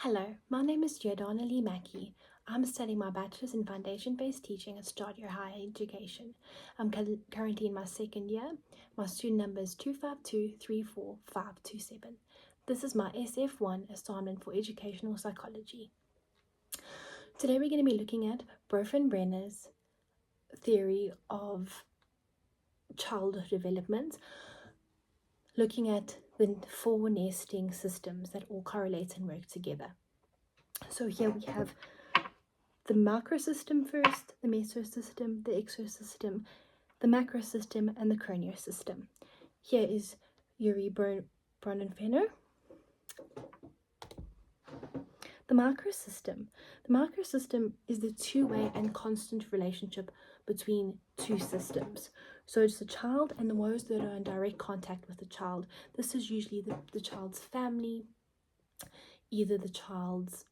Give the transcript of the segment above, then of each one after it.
Hello, my name is Giordana Lee Mackey. I'm studying my Bachelor's in Foundation-Based Teaching at Stadio Higher Education. I'm currently in my second year. My student number is 252-34527. This is my SF1 assignment for Educational Psychology. Today we're going to be looking at Bronfenbrenner's theory of childhood development, looking at the 4 nesting systems that all correlate and work together. So here we have the macrosystem first, the mesosystem, the exosystem, the macrosystem, and the craniosystem. Here is Yuri Bronfenbrenner. The macrosystem. The macrosystem is the two-way and constant relationship between two systems. So it's the child and the ones that are in direct contact with the child. This is usually the child's family, either the child's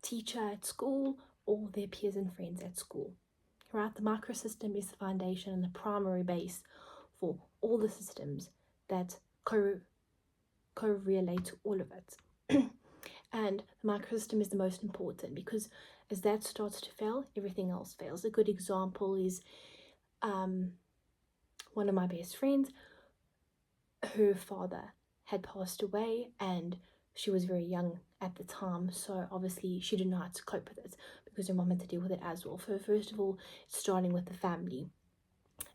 teacher at school or their peers and friends at school. Right? The macrosystem is the foundation and the primary base for all the systems that correlate to all of it. And the macrosystem is the most important because as that starts to fail, everything else fails. A good example is one of my best friends. Her father had passed away and she was very young at the time, so obviously she didn't know how to cope with it because her mom had to deal with it as well. So first of all, it's starting with the family,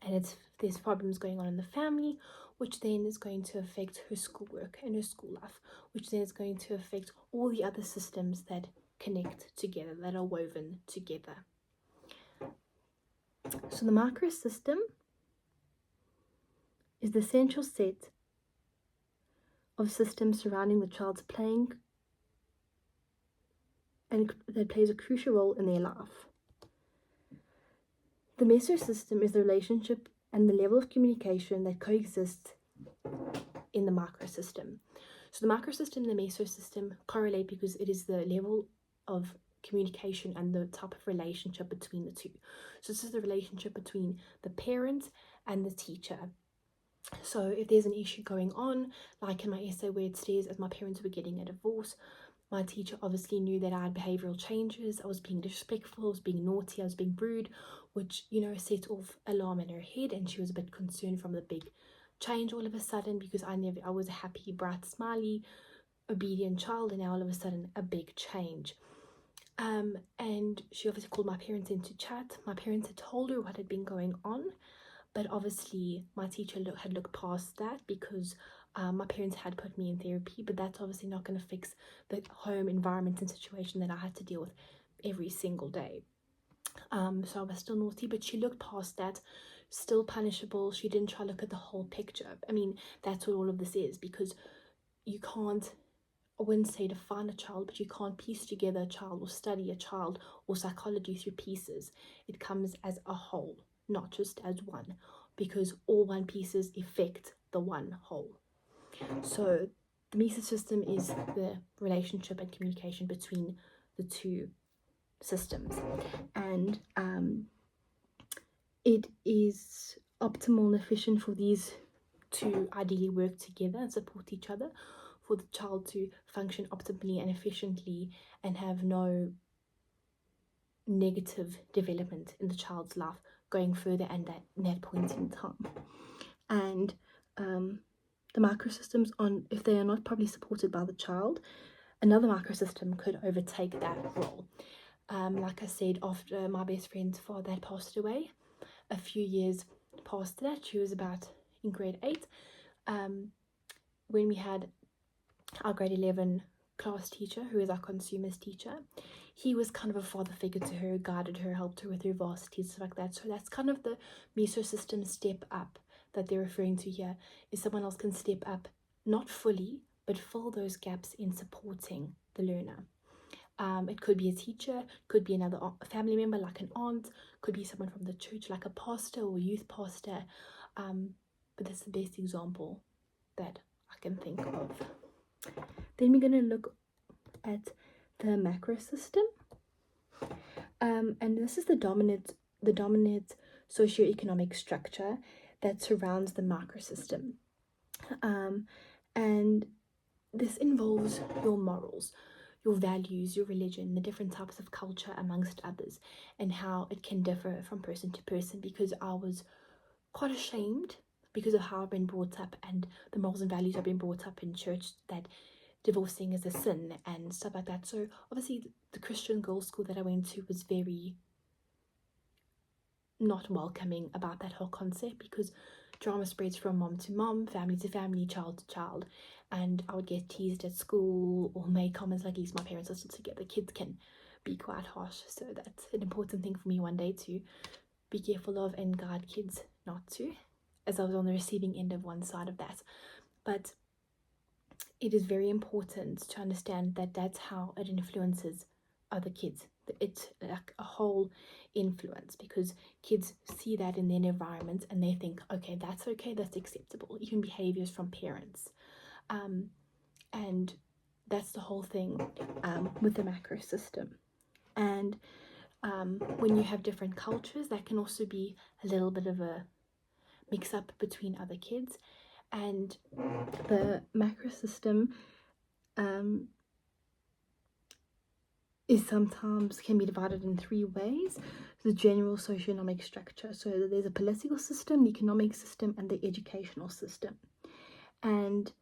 and there's problems going on in the family, which then is going to affect her schoolwork and her school life, which then is going to affect all the other systems that connect together, that are woven together. So the macrosystem is the central set of systems surrounding the child's playing and that plays a crucial role in their life. The mesosystem is the relationship and the level of communication that coexist in the macrosystem. So the macrosystem and the mesosystem correlate because it is the level of communication and the type of relationship between the two. So this is the relationship between the parent and the teacher. So if there's an issue going on, like in my essay where it says as my parents were getting a divorce, my teacher obviously knew that I had behavioral changes. I was being disrespectful, I was being naughty, I was being rude, which, set off alarm in her head, and she was a bit concerned from the big change all of a sudden because I was a happy, bright, smiley, obedient child, and now all of a sudden a big change. And she obviously called my parents in to chat. My parents had told her what had been going on, but obviously my teacher had looked past that because my parents had put me in therapy, but that's obviously not going to fix the home environment and situation that I had to deal with every single day. So I was still naughty, but she looked past that, still punishable. She didn't try to look at the whole picture. I mean, that's what all of this is, because you can't, I wouldn't say define a child, but you can't piece together a child or study a child or psychology through pieces. It comes as a whole, not just as one, because all one pieces affect the one whole. So the mesosystem is the relationship and communication between the two systems, and it is optimal and efficient for these to ideally work together and support each other, for the child to function optimally and efficiently and have no negative development in the child's life going further and in that point in time. And the macrosystems, if they are not properly supported by the child, another macrosystem could overtake that role. Like I said, after my best friend's father had passed away, a few years past that, she was about in grade 8, when we had our grade 11 class teacher, who is our consumers teacher. He was kind of a father figure to her, guided her, helped her with her varsity, stuff like that. So that's kind of the mesosystem step up that they're referring to here, is someone else can step up, not fully, but fill those gaps in supporting the learner. It could be a teacher, could be another family member like an aunt, could be someone from the church like a pastor or youth pastor, but that's the best example that I can think of. Then we're going to look at the macro system, and this is the dominant socioeconomic structure that surrounds the macrosystem, and this involves your morals, your values, your religion, the different types of culture amongst others, and how it can differ from person to person, because I was quite ashamed because of how I've been brought up and the morals and values I've been brought up in church, that divorcing is a sin and stuff like that. So obviously the Christian girls' school that I went to was very not welcoming about that whole concept, because drama spreads from mom to mom, family to family, child to child, and I would get teased at school or make comments like, at least my parents are still together. Kids can be quite harsh, so that's an important thing for me one day to be careful of and guide kids not to, as I was on the receiving end of one side of that. But it is very important to understand that that's how it influences other kids. It's like a whole influence, because kids see that in their environment and they think, okay, that's acceptable, even behaviors from parents. And that's the whole thing with the macro system. And when you have different cultures, that can also be a little bit of a mix up between other kids. And the macro system is sometimes can be divided in three ways: the general socioeconomic structure. So there's a political system, the economic system, and the educational system. And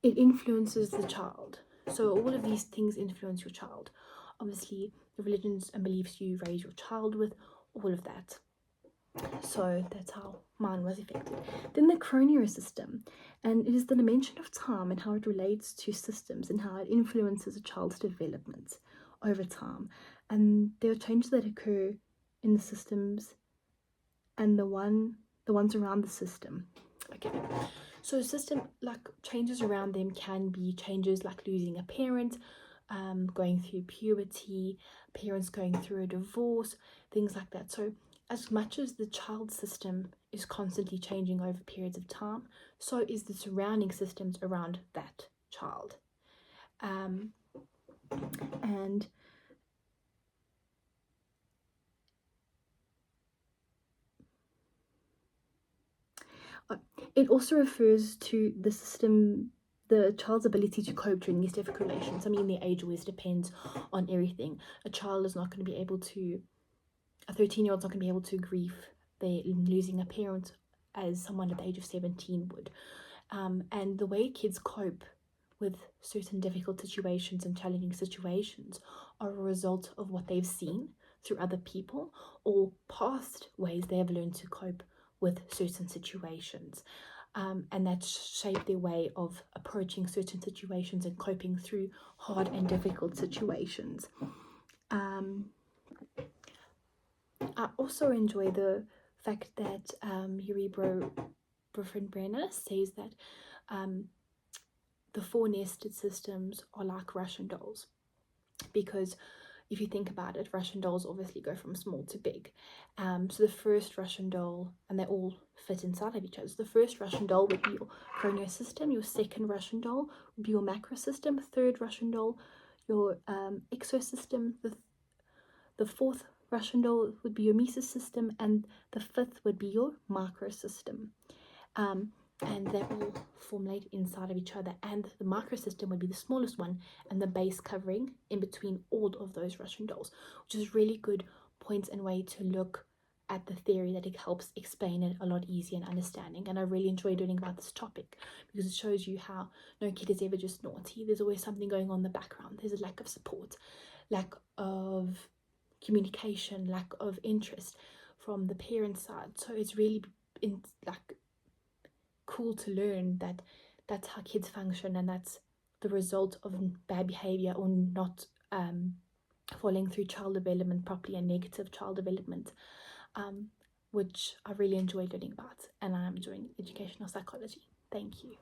it influences the child. So all of these things influence your child. Obviously, the religions and beliefs you raise your child with, all of that. So that's how mine was affected. Then the chrono system, and it is the dimension of time and how it relates to systems and how it influences a child's development over time. And there are changes that occur in the systems and the ones around the system. Okay, so system, like changes around them can be changes like losing a parent, going through puberty, parents going through a divorce, things like that. So as much as the child system is constantly changing over periods of time, so is the surrounding systems around that child. And it also refers to the system, the child's ability to cope during these difficult relations. I mean, their age always depends on everything. A child is not going to be able to, a 13-year-old's not going to be able to grieve they losing a parent as someone at the age of 17 would. And the way kids cope with certain difficult situations and challenging situations are a result of what they've seen through other people or past ways they have learned to cope with certain situations. And that shaped their way of approaching certain situations and coping through hard and difficult situations. I also enjoy the fact that Yuri Brenner says that the four nested systems are like Russian dolls, because if you think about it, Russian dolls obviously go from small to big. So the first Russian doll, and they all fit inside of each other. So the first Russian doll would be your chrono system. Your second Russian doll would be your macro system. Third Russian doll, your exosystem. The fourth Russian doll would be your mesosystem, and the fifth would be your microsystem. And they all formulate inside of each other, and the microsystem would be the smallest one and the base covering in between all of those Russian dolls, which is really good points and way to look at the theory, that it helps explain it a lot easier and understanding. And I really enjoy learning about this topic because it shows you how no kid is ever just naughty. There's always something going on in the background. There's a lack of support, lack of communication, lack of interest from the parent side. So it's really cool to learn that that's how kids function, and that's the result of bad behavior or not following through child development properly, and negative child development, which I really enjoy learning about, and I'm enjoying educational psychology. Thank you.